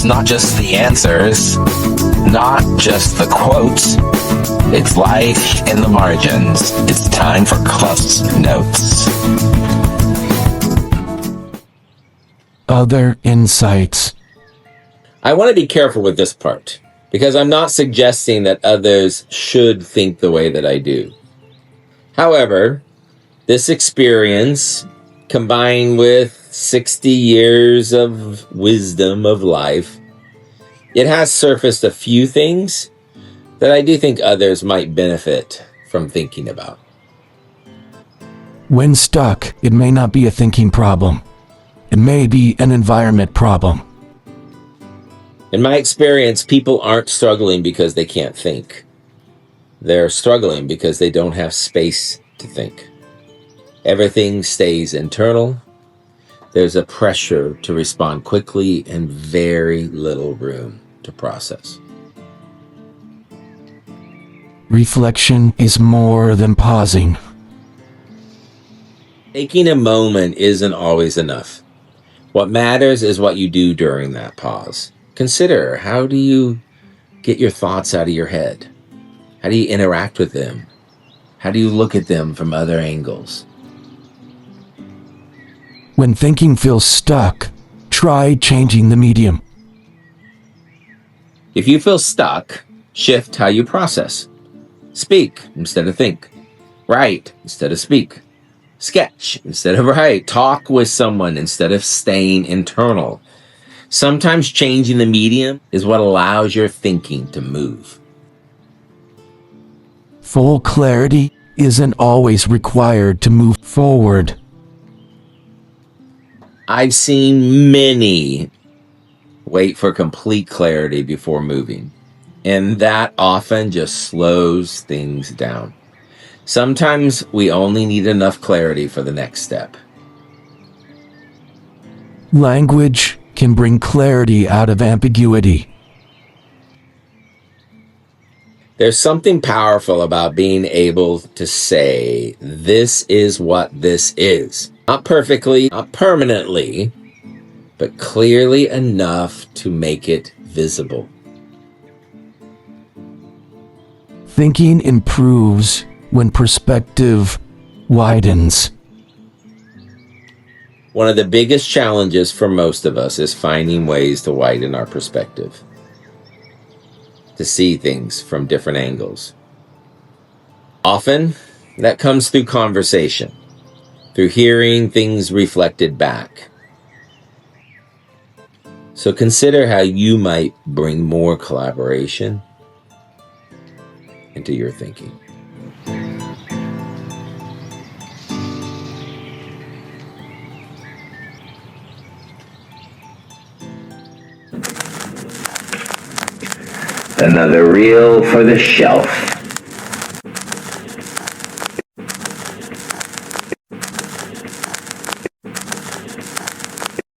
It's not just the answers, not just the quotes. It's life in the margins. It's time for Cluffs Notes. Other insights. I want to be careful with this part, because I'm not suggesting that others should think the way that I do. However, this experience, combined with 60 years of wisdom of life, it has surfaced a few things that I do think others might benefit from thinking about. When stuck, it may not be a thinking problem. It may be an environment problem. In my experience, people aren't struggling because they can't think. They're struggling because they don't have space to think. Everything stays internal. There's a pressure to respond quickly and very little room to process. Reflection is more than pausing. Taking a moment isn't always enough. What matters is what you do during that pause. Consider, how do you get your thoughts out of your head? How do you interact with them? How do you look at them from other angles? When thinking feels stuck, try changing the medium. If you feel stuck, shift how you process. Speak instead of think. Write instead of speak. Sketch instead of write. Talk with someone instead of staying internal. Sometimes changing the medium is what allows your thinking to move. Full clarity isn't always required to move forward. I've seen many wait for complete clarity before moving, and that often just slows things down. Sometimes we only need enough clarity for the next step. Language can bring clarity out of ambiguity. There's something powerful about being able to say, this is what this is. Not perfectly, not permanently, but clearly enough to make it visible. Thinking improves when perspective widens. One of the biggest challenges for most of us is finding ways to widen our perspective, to see things from different angles. Often, that comes through conversation, through hearing things reflected back. So consider how you might bring more collaboration into your thinking. Another reel for the shelf.